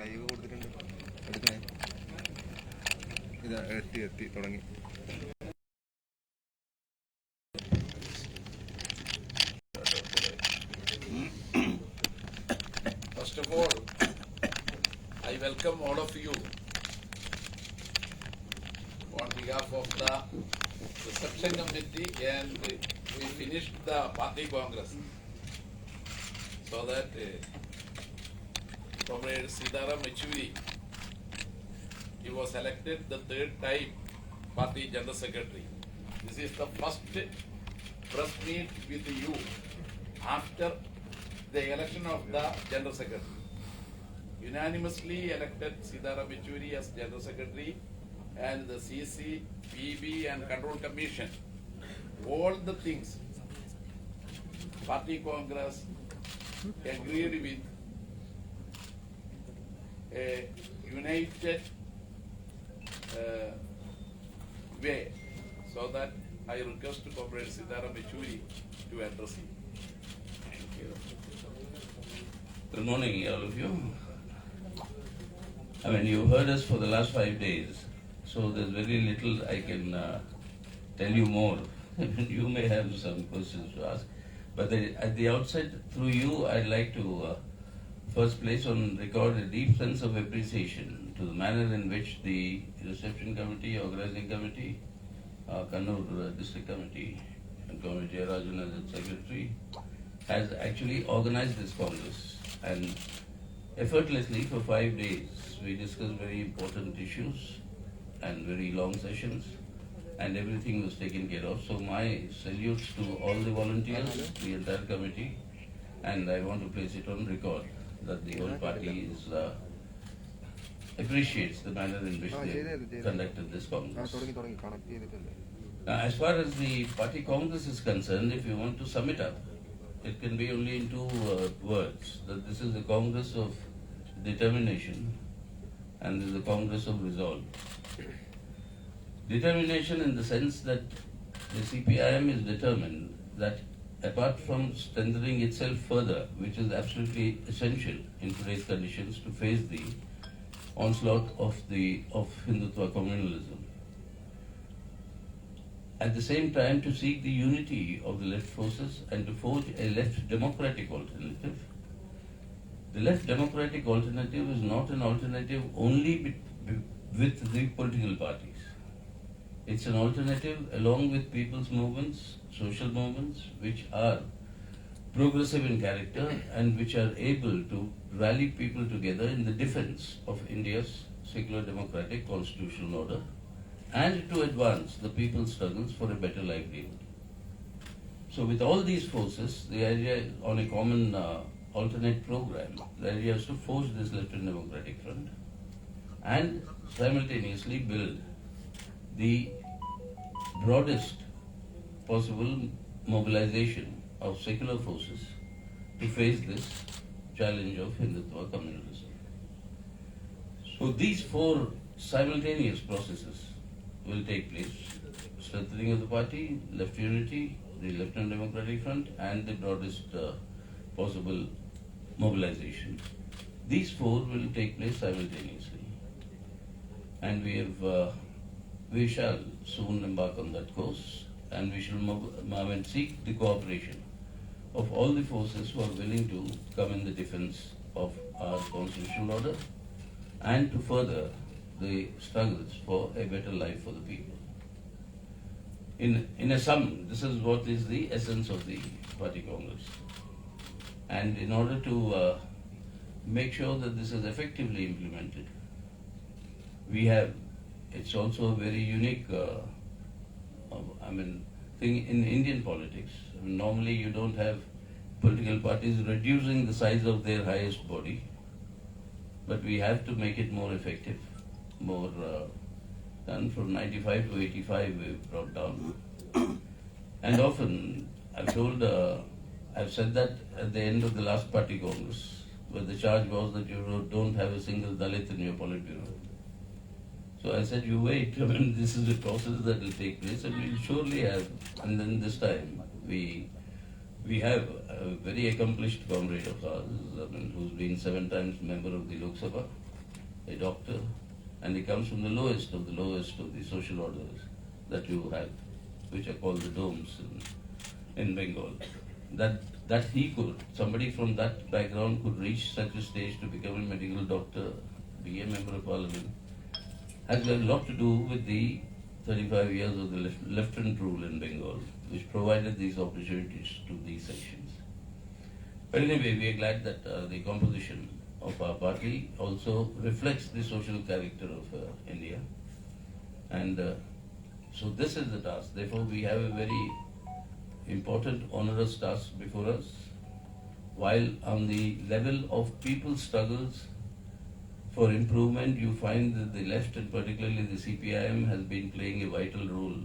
First of all, I welcome all of you on behalf of the reception committee, and we finished the party congress so that Comrade Sitaram Yechury, he was elected the third time party general secretary. This is the first press meet with you after the election of the general secretary. Unanimously elected Sitaram Yechury as general secretary, and the CPIM and Control Commission, all the things party congress agreed with a united way, so that I request Comrade Sitaram Yechury to address you. Thank you. Good morning, all of you. I mean, you heard us for the last 5 days, so there's very little I can tell you more. You may have some questions to ask, but at the outset, through you, I'd like to first place on record a deep sense of appreciation to the manner in which the reception committee, organizing committee, Kannur district committee, and Comrade Jayarajan as its secretary, has actually organized this congress. And effortlessly for 5 days, we discussed very important issues and very long sessions, and everything was taken care of. So my salutes to all the volunteers, the entire committee, and I want to place it on record that the whole party is appreciates the manner in which they conducted this congress. As far as the party congress is concerned, if you want to sum it up, it can be only in 2 words, that this is a congress of determination and this is a congress of resolve. Determination in the sense that the CPIM is determined that apart from strengthening itself further, which is absolutely essential in today's conditions to face the onslaught of Hindutva communalism, at the same time to seek the unity of the left forces and to forge a left democratic alternative. The left democratic alternative is not an alternative only with the political parties. It's an alternative along with people's movements, social movements, which are progressive in character and which are able to rally people together in the defense of India's secular democratic constitutional order and to advance the people's struggles for a better livelihood. So with all these forces, the idea is on a common alternate program, the idea is to forge this left and democratic front and simultaneously build the broadest possible mobilization of secular forces to face this challenge of Hindutva communalism. So these 4 simultaneous processes will take place: strengthening of the party, left unity, the left and democratic front, and the broadest possible mobilization. These 4 will take place simultaneously, and we shall soon embark on that course, and we shall seek the cooperation of all the forces who are willing to come in the defense of our constitutional order and to further the struggles for a better life for the people. In a sum, this is what is the essence of the party congress. And in order to make sure that this is effectively implemented, it's also a very unique thing in Indian politics. Normally you don't have political parties reducing the size of their highest body, but we have to make it more effective, more done. From 95 to 85 we've brought down. And often I've said that at the end of the last party congress, where the charge was that you don't have a single Dalit in your Politburo. So I said, you wait, this is a process that will take place, and we'll surely have. And then this time, we have a very accomplished comrade of ours, who's been 7 times member of the Lok Sabha, a doctor, and he comes from the lowest of the social orders that you have, which are called the domes in Bengal. That he could, somebody from that background could reach such a stage to become a medical doctor, be a member of parliament, has a lot to do with the 35 years of the left-hand rule in Bengal, which provided these opportunities to these sections. But anyway, we are glad that the composition of our party also reflects the social character of India. And so this is the task. Therefore, we have a very important, onerous task before us. While on the level of people's struggles for improvement, you find that the left, and particularly the CPIM, has been playing a vital role,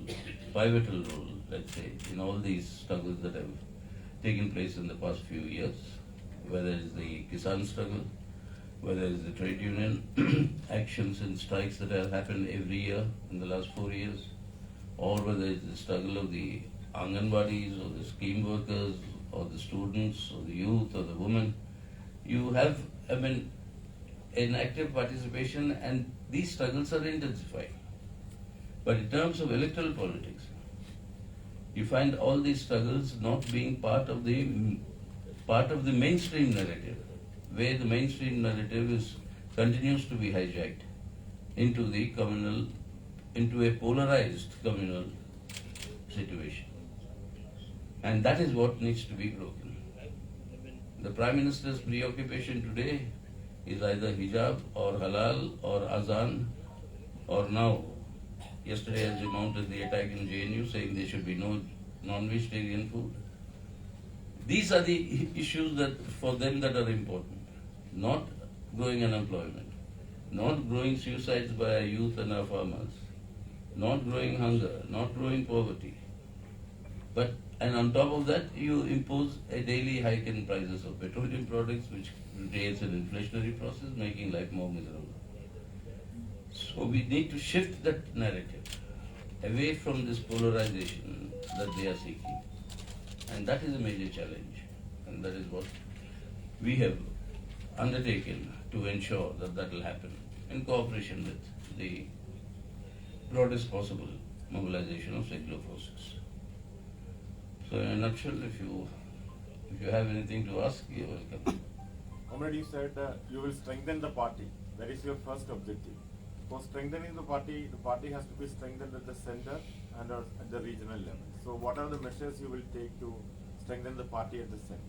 pivotal role, let's say, in all these struggles that have taken place in the past few years, whether it's the Kisan struggle, whether it's the trade union actions and strikes that have happened every year in the last 4 years, or whether it's the struggle of the Anganwadis or the scheme workers or the students or the youth or the women. You have, an active participation, and these struggles are intensified. But in terms of electoral politics, you find all these struggles not being part of the mainstream narrative, where the mainstream narrative continues to be hijacked into a polarized communal situation. And that is what needs to be broken. The Prime Minister's preoccupation today is either hijab or halal or azan, or now, yesterday as he mounted the attack in JNU saying there should be no non-vegetarian food. These are the issues that for them that are important. Not growing unemployment, not growing suicides by our youth and our farmers, not growing hunger, not growing poverty. And on top of that, you impose a daily hike in prices of petroleum products, which creates an inflationary process, making life more miserable. So we need to shift that narrative away from this polarization that they are seeking. And that is a major challenge. And that is what we have undertaken to ensure that that will happen in cooperation with the broadest possible mobilization of secular forces. So in a nutshell, if you have anything to ask, you're welcome. Comrade, you said you will strengthen the party. That is your first objective. For strengthening the party has to be strengthened at the center and at the regional level. So what are the measures you will take to strengthen the party at the center?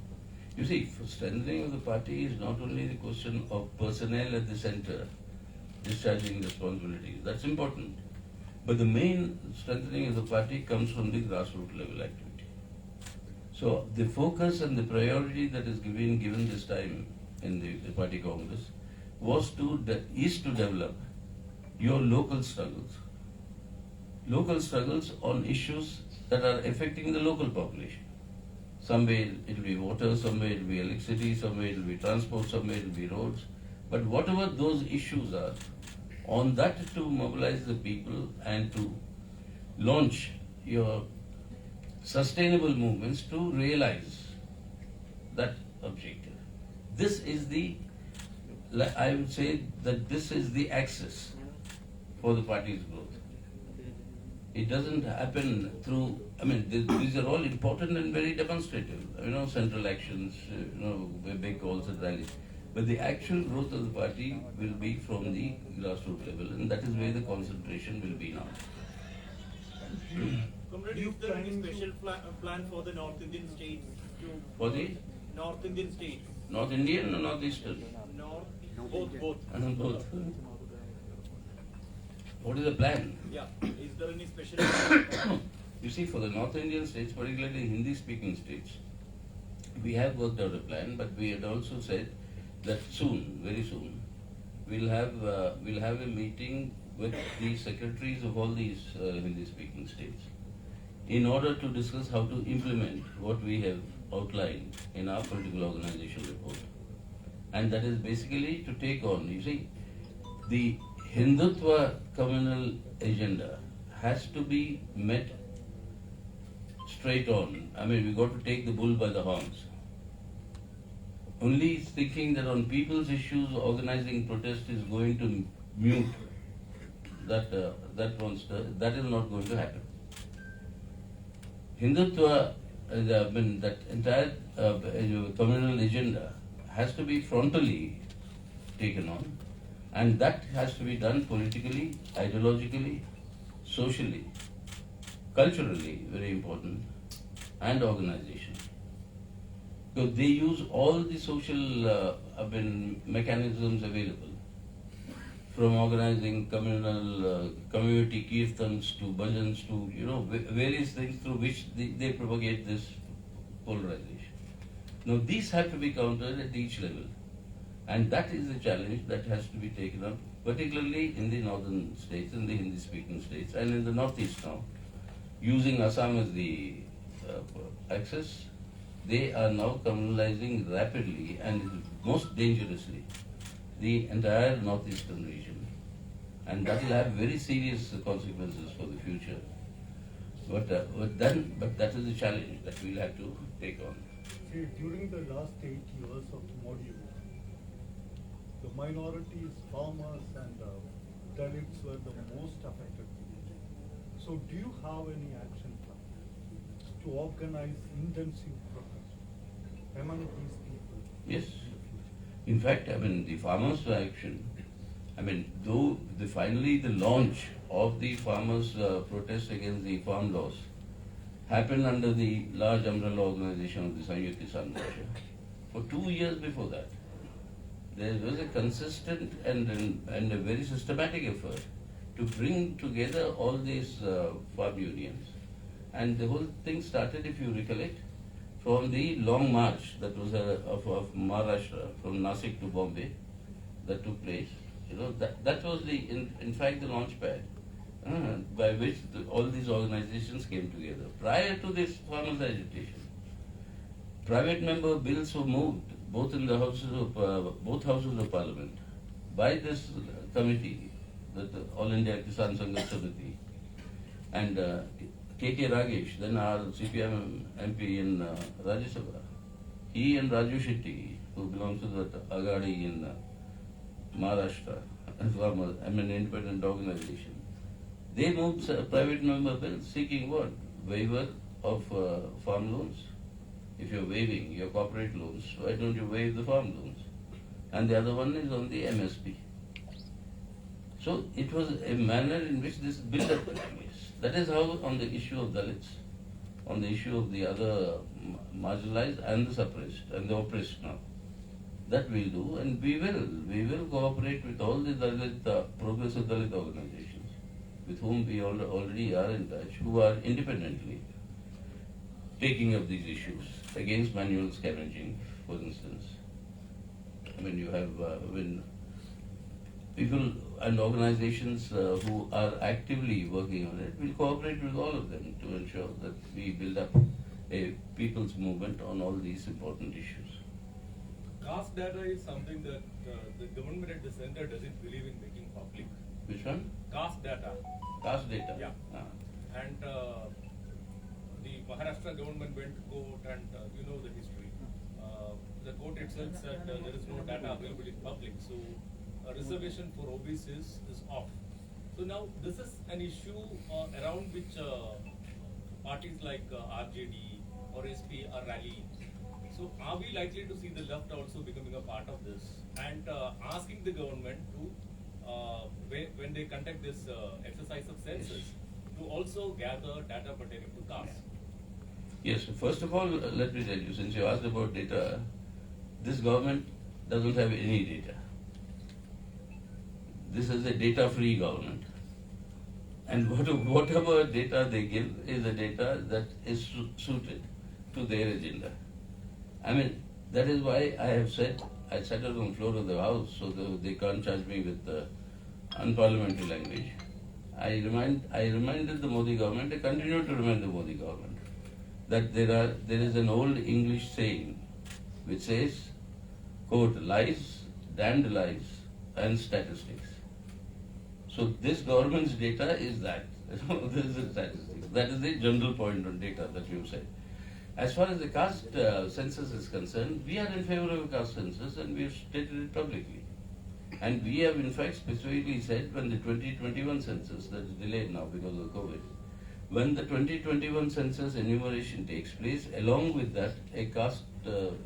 You see, for strengthening of the party is not only the question of personnel at the center discharging responsibilities. That's important. But the main strengthening of the party comes from the grassroots level activity. So the focus and the priority that is given this time in the party congress is to develop your local struggles on issues that are affecting the local population. Some way it will be water, some way it will be electricity, some way it will be transport, some way it will be roads. But whatever those issues are, on that to mobilize the people and to launch your sustainable movements to realize that objective. I would say that this is the axis for the party's growth. It doesn't happen through, these are all important and very demonstrative, central actions, big calls and rallies. But the actual growth of the party will be from the grassroots level, and that is where the concentration will be now. Comrade, is there any special plan for the North Indian states? For the? North Indian states. North Indian or North Eastern? Both. Both. What is the plan? Yeah. Is there any special plan? You see, for the North Indian states, particularly Hindi-speaking states, we have worked out a plan, but we had also said that soon, very soon, we'll have a meeting with the secretaries of all these Hindi-speaking states in order to discuss how to implement what we have outlined in our political organization report. And that is basically to take on, you see, the Hindutva communal agenda has to be met straight on. We got to take the bull by the horns. only thinking that on people's issues organizing protest is going to mute that monster, that is not going to happen. Hindutva, that entire communal agenda has to be frontally taken on, and that has to be done politically, ideologically, socially, culturally, very important, and organization. Because they use all the social mechanisms available, from organizing communal community kirtans to bhajans to various things through which they propagate this polarization. Now these have to be countered at each level, and that is the challenge that has to be taken up, particularly in the northern states, in the Hindi-speaking states, and in the northeast now, using Assam as the axis. They are now communalizing rapidly and most dangerously the entire northeastern region, and that will have very serious consequences for the future. But that is the challenge that we'll have to take on. See, during the last 8 years of Modi, the minorities, farmers and Dalits were the most affected. So do you have any action plan to organize intensive protest among these people? Yes. In fact, the farmers' action, though finally the launch of the farmers' protest against the farm laws happened under the large umbrella organization of the Sangyukt Kisan Morcha. For 2 years before that, there was a consistent and a very systematic effort to bring together all these farm unions. And the whole thing started, if you recollect, from the long march that was of Maharashtra, from Nasik to Bombay, that took place. That was in fact the launch pad by which all these organizations came together. Prior to this farmers' agitation, private member bills were moved both in the both houses of Parliament by this committee, the All India Kisan Sangharsh Samiti, and K.K. Ragesh, then our CPIM MP in Rajya Sabha, he and Raju Shetty, who belongs to the Agadi in Maharashtra, an independent organization, they moved a private member bill seeking what? Waiver of farm loans. If you're waiving your corporate loans, why don't you waive the farm loans? And the other one is on the MSP. So it was a manner in which this build-up took place. That is how, on the issue of Dalits, on the issue of the other marginalized and the suppressed and the oppressed now, that we'll do, and we will cooperate with all the Dalit, progressive Dalit organizations, with whom we already are in touch, who are independently taking up these issues against manual scavenging, for instance. You have people and organizations who are actively working on it. We'll cooperate with all of them to ensure that we build up a people's movement on all these important issues. Caste data is something that the government at the center doesn't believe in making public. Which one? Caste data. Caste data? Yeah. And the Maharashtra government went to court, and you know the history. The court itself said there is no data available in public, so a reservation for OBCs is off. So now this is an issue around which parties like RJD or SP are rallying. So are we likely to see the left also becoming a part of this and asking the government to, when they conduct this exercise of census, to also gather data pertaining to caste? Yes, first of all, let me tell you, since you asked about data, this government doesn't have any data. This is a data-free government. And whatever data they give is a data that is suited to their agenda. That is why I have said, I sat on the floor of the House, so they can't charge me with unparliamentary language. I reminded the Modi government, I continue to remind the Modi government, that there is an old English saying which says, quote, lies, damned lies, and statistics. So this government's data is that. This is statistics. That is the general point on data that you said. As far as the caste census is concerned, we are in favor of a caste census and we have stated it publicly. And we have in fact specifically said when the 2021 census, that is delayed now because of COVID, when the 2021 census enumeration takes place, along with that a caste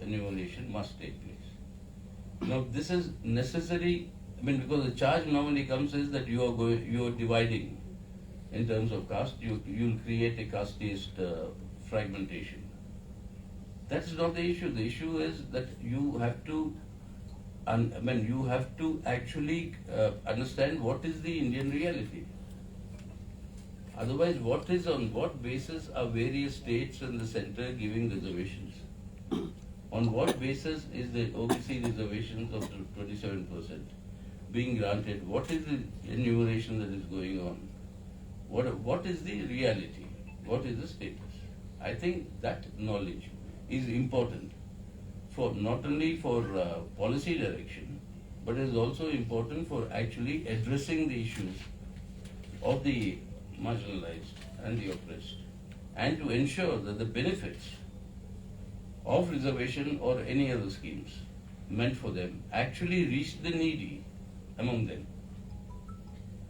enumeration must take place. Now this is necessary, because the charge normally comes is that you are dividing in terms of caste, you'll create a casteist fragmentation. That's not the issue. The issue is that you have to, you have to actually understand what is the Indian reality. Otherwise, on what basis are various states and the center giving reservations? On what basis is the OBC reservations of 27% being granted? What is the enumeration that is going on? What is the reality? What is the status? I think that knowledge is important for not only for policy direction, but is also important for actually addressing the issues of the marginalized and the oppressed, and to ensure that the benefits of reservation or any other schemes meant for them actually reach the needy among them.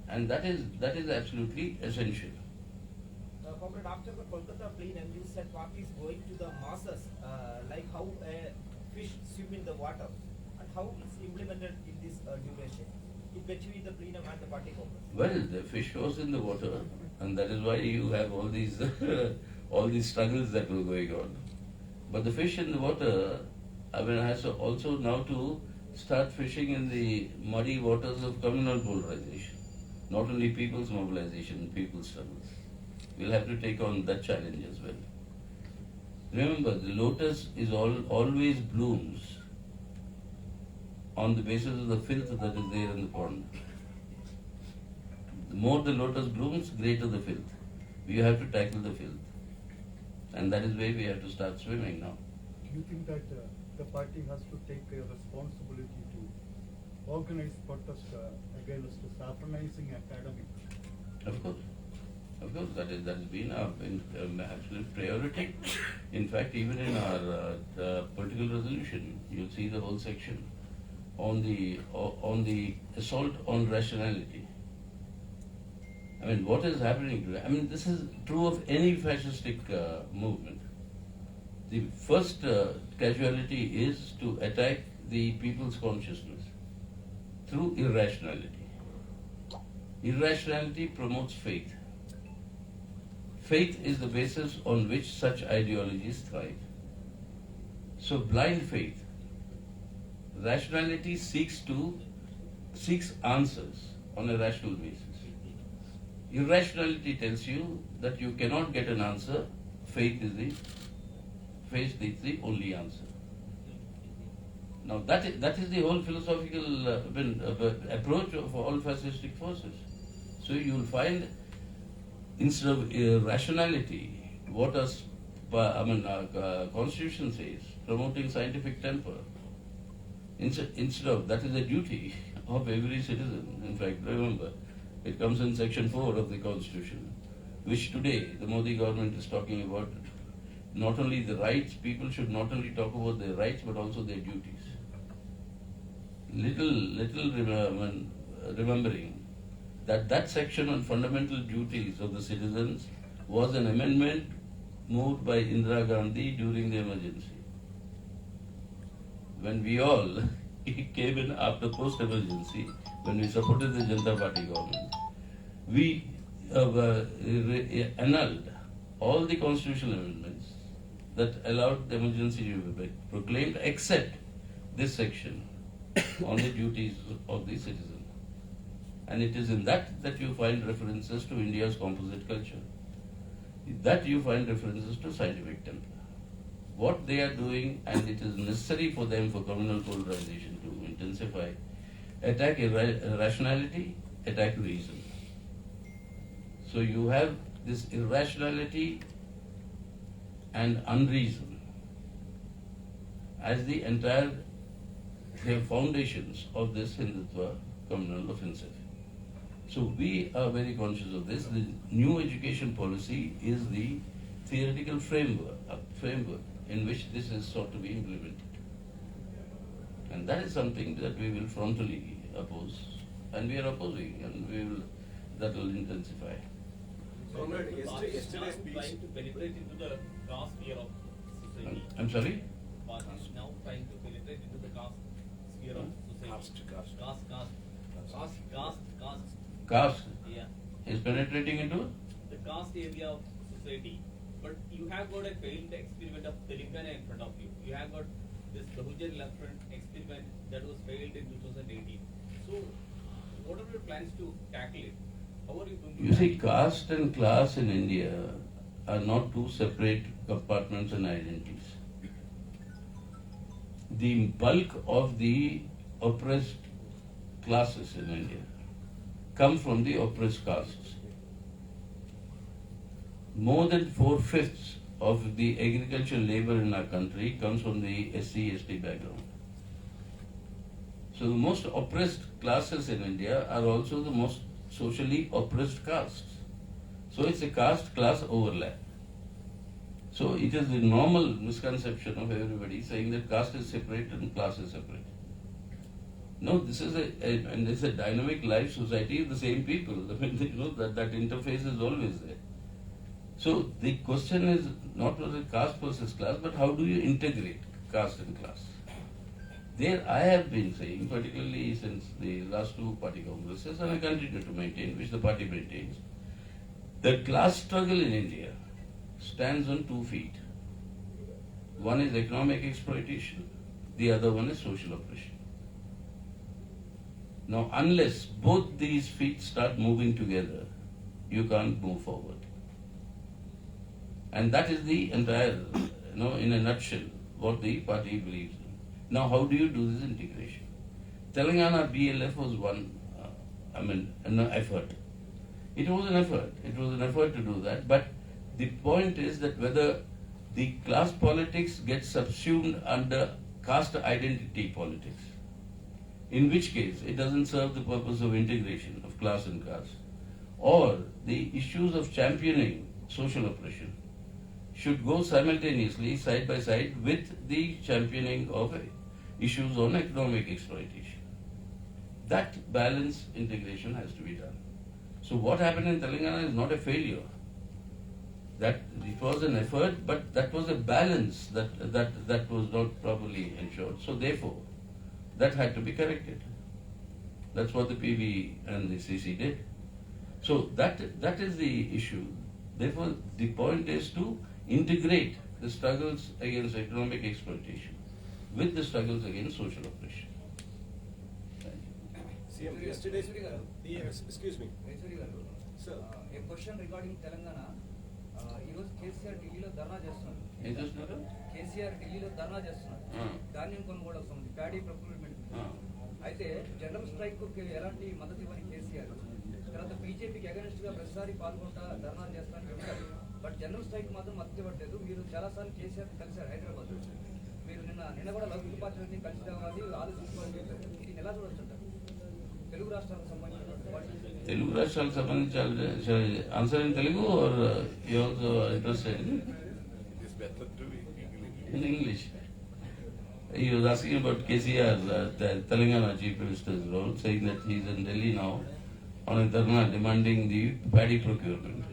And that is absolutely essential. Comrade, after the Kolkata plenum, you said party is going to the masses, like how a fish swim in the water, and how it's implemented in this duration, in between the plenum and the party congress. Well, the fish was in the water, and that is why you have all these all these struggles that were going on. But the fish in the water, has also now to start fishing in the muddy waters of communal polarization, not only people's mobilization, people's struggles. We'll have to take on that challenge as well. Remember, the lotus is always blooms on the basis of the filth that is there in the pond. The more the lotus blooms, greater the filth. We have to tackle the filth. And that is where we have to start swimming now. Do you think that the party has to take a responsibility to organize protest against saffronizing academics? Of course. Of course, that has been our absolute priority. In fact, even in our political resolution, you'll see the whole section on the assault on rationality. What is happening today? This is true of any fascistic movement. The first casualty is to attack the people's consciousness through irrationality. Irrationality promotes faith. Faith is the basis on which such ideologies thrive. So blind faith, rationality seeks answers on a rational basis. Irrationality tells you that you cannot get an answer, faith is the only answer. Now that is the whole philosophical approach of all fascistic forces. So you will find, instead of rationality, what our Constitution says, promoting scientific temper. Instead of, that is a duty of every citizen. In fact, remember, it comes in Section 4 of the Constitution, which today the Modi government is talking about. Not only the rights, people should not only talk about their rights but also their duties. Little remembering that section on fundamental duties of the citizens was an amendment moved by Indira Gandhi during the emergency. When we all came in after post-emergency, when we supported the Janata Party government, we annulled all the constitutional amendments that allowed the emergency to be proclaimed, except this section on the duties of the citizen. And it is in that you find references to India's composite culture. That you find references to scientific temper. What they are doing, and it is necessary for them for communal polarization to intensify, attack irrationality, attack reason. So you have this irrationality and unreason as the entire foundations of this Hindutva communal offensive. So we are very conscious of this. The new education policy is the theoretical framework framework in which this is sought to be implemented. And that is something that we will frontally oppose, and we are opposing, and that will intensify. Comrade, yesterday's speech. Trying to penetrate into the caste sphere of society. I'm sorry? Party is now trying to penetrate into the caste sphere of society. Caste. Caste Yeah. is penetrating into? The caste area of society. But you have got a failed experiment of Telangana in front of you. You have got this Bahujan left front experiment that was failed in 2018. So, what are your plans to tackle it? How are you going to You see, tackle it? caste and class in India are not two separate compartments and identities. The bulk of the oppressed classes in India come from the oppressed castes. More than 4/5 of the agricultural labor in our country comes from the SC/ST background. So the most oppressed classes in India are also the most socially oppressed castes. So it's a caste-class overlap. So it is the normal misconception of everybody saying that caste is separate and class is separate. No, this is and it's a dynamic life society of the same people. I mean, that interface is always there. So the question is not whether caste versus class, but how do you integrate caste and class? There I have been saying, particularly since the last two party congresses, and I continue to maintain, which the party maintains, the class struggle in India stands on 2 feet. One is economic exploitation, the other one is social oppression. Now, unless both these feet start moving together, you can't move forward. And that is the entire, in a nutshell, what the party believes in. Now, how do you do this integration? Telangana BLF was an effort. It was an effort. It was an effort to do that. But the point is that whether the class politics gets subsumed under caste identity politics, in which case it doesn't serve the purpose of integration of class and caste, or the issues of championing social oppression should go simultaneously, side by side, with the championing of issues on economic exploitation. That balance integration has to be done. So what happened in Telangana is not a failure. That it was an effort, but that was a balance that was not properly ensured. So therefore, that had to be corrected. That's what the PV and the CC did. So that is the issue. Therefore, the point is to integrate the struggles against economic exploitation with the struggles against social oppression. CM, yesterday's. Yes, excuse me. Sir. A question regarding Telangana. ఈరోజు కేసీఆర్ ఢిల్లీలో ధర్నా చేస్తున్నారు. ఏం చేస్తున్నారు? కేసీఆర్ ఢిల్లీలో ధర్నా చేస్తున్నారు. ధాన్యం కొనుగోలుకు సంబంధించి ప్యాడీ ప్రొక్యూర్మెంట్. అయితే జనరల్ స్ట్రైక్ ఎలాంటి మద్దతు ఇవ్వని కేసీఆర్. తర్వాత బీజేపీకి అగెనిస్ట్ గా ప్రతిసారి పాల్గొంటా ధర్నాలు చేస్తానని చెప్తారు. బట్ జనరల్ స్ట్రైక్ మాత్రం మద్దతు ఇవ్వట్లేదు. మీరు చాలాసార్లు కేసీఆర్ కలిశారు హైదరాబాద్. మీరు నిన్న కూడా 𝒃𝒂𝒂𝒏𝒕 కలిసిరావాలి ఆలోచించుకోవాలని చెప్పారు. దీన్ని ఎలా చూడొచ్చు అంటారు? తెలుగు రాష్ట్రాలకు సంబంధించిన తెలుగు రాష్ట్రాలకు సంబంధించి answer in Telugu are you also interested in English? He was asking about KCR, the Telangana Chief Minister's role, saying that he is in Delhi now on a dharna demanding the paddy procurement.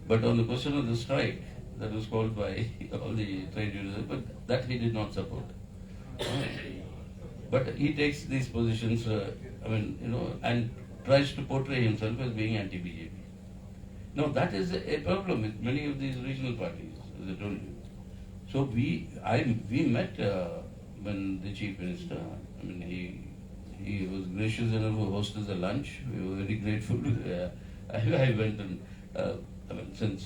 But on the question of the strike that was called by all the trade unions, but that he did not support. But he takes these positions, and tries to portray himself as being anti-BJP. Now that is a problem with many of these regional parties, as I told you. So we met when the Chief Minister, he was gracious enough to host us a lunch. We were very grateful. I went and, since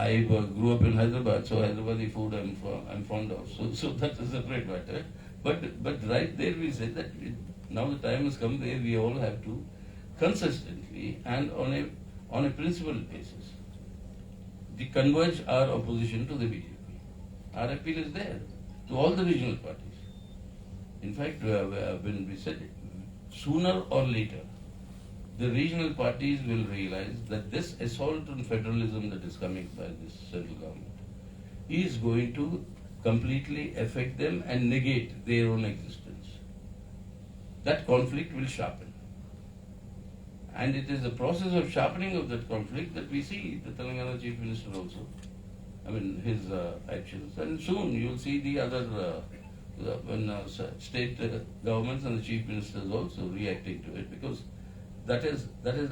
I grew up in Hyderabad, so Hyderabadi food I'm fond of. So that's a separate matter. But right there we said that now the time has come where we all have to consistently and on a principled basis converge our opposition to the BJP. Our appeal is there to all the regional parties. In fact, when we said it, sooner or later, the regional parties will realize that this assault on federalism that is coming by this central government is going to completely affect them and negate their own existence. That conflict will sharpen. And it is the process of sharpening of that conflict that we see the Telangana Chief Minister also, his actions. And soon you will see the other state governments and the Chief Ministers also reacting to it, because that is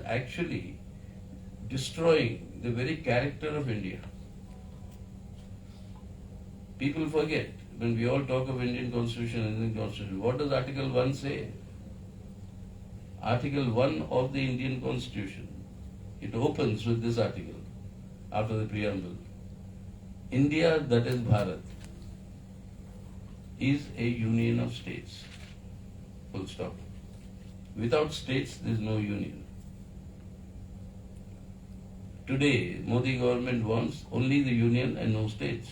actually destroying the very character of India. People forget, when we all talk of Indian Constitution, what does Article 1 say? Article 1 of the Indian Constitution, it opens with this article, after the preamble. India, that is Bharat, is a union of states. Full stop. Without states, there is no union. Today, Modi government wants only the union and no states.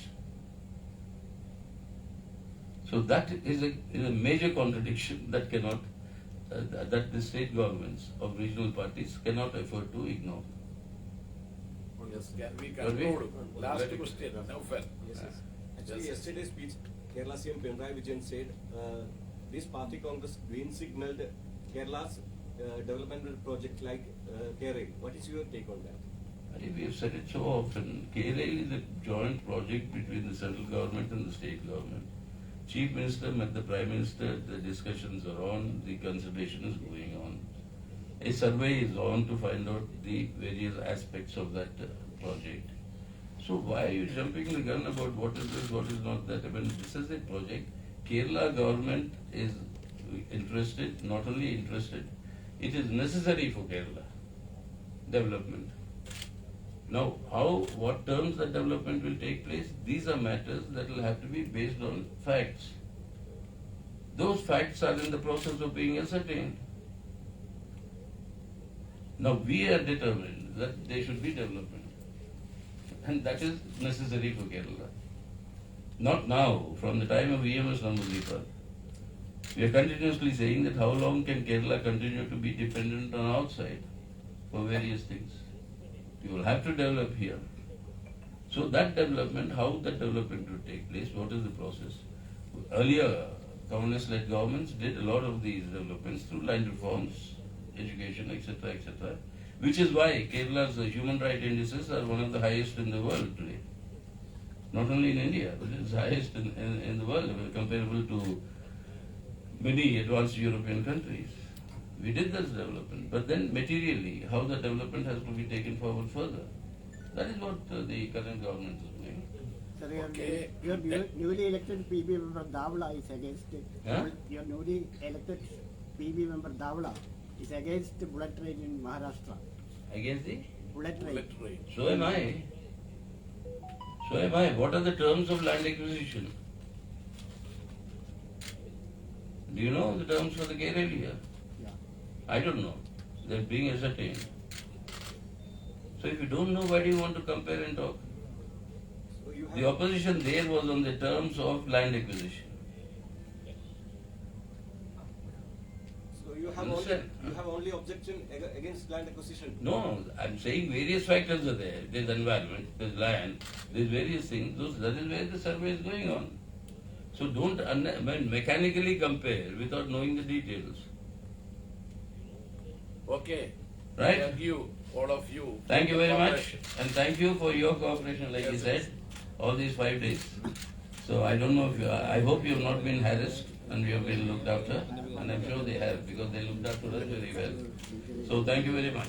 So that is a major contradiction that cannot, that the state governments of regional parties cannot afford to ignore. Yes, can we conclude? Last question, Naufal. Yes. Actually, yesterday's speech, Kerala CM Pinarayi Vijayan said this party Congress green signaled Kerala's development project like KRA. What is your take on that? We have said it so often. KRA is a joint project between the central government and the state government. Chief Minister met the Prime Minister, the discussions are on, the consultation is going on. A survey is on to find out the various aspects of that project. So why are you jumping the gun about what is this, what is not that? This is a project. Kerala government is interested, not only interested, it is necessary for Kerala development. Now, what terms the development will take place, these are matters that will have to be based on facts. Those facts are in the process of being ascertained. Now, we are determined that there should be development. And that is necessary for Kerala. Not now, from the time of EMS Namboodiripad. We are continuously saying that how long can Kerala continue to be dependent on outside for various things. We will have to develop here. So that development, how that development will take place, what is the process? Earlier, communist-led governments did a lot of these developments through line reforms, education, etc., which is why Kerala's human rights indices are one of the highest in the world today. Not only in India, but it is highest in the world, comparable to many advanced European countries. We did this development, but then materially, how the development has to be taken forward further. That is what the current government is doing. Sir, Okay. your newly elected PB member Davla is against it. Huh? Your newly elected PB member Davla is against the bullet train in Maharashtra. Against the? Bullet train. Bullet train. So am I. So am I. What are the terms of land acquisition? Do you know the terms for the Kerala? Yeah. I don't know. They're being ascertained. So if you don't know, why do you want to compare and talk? So you have The opposition there was on the terms of land acquisition. So you have Understand? only objection against land acquisition. No, I'm saying various factors are there. There's environment, there's land, there's various things. That is where the survey is going on. So don't mechanically compare without knowing the details. Okay. Right? Thank you, all of you. Thank you very much, Cooperation. and thank you for your cooperation, like you Yes, said, all these 5 days. So I don't know if I hope you have not been harassed and you have been looked after, and I'm sure they have, because they looked after us very well. So thank you very much.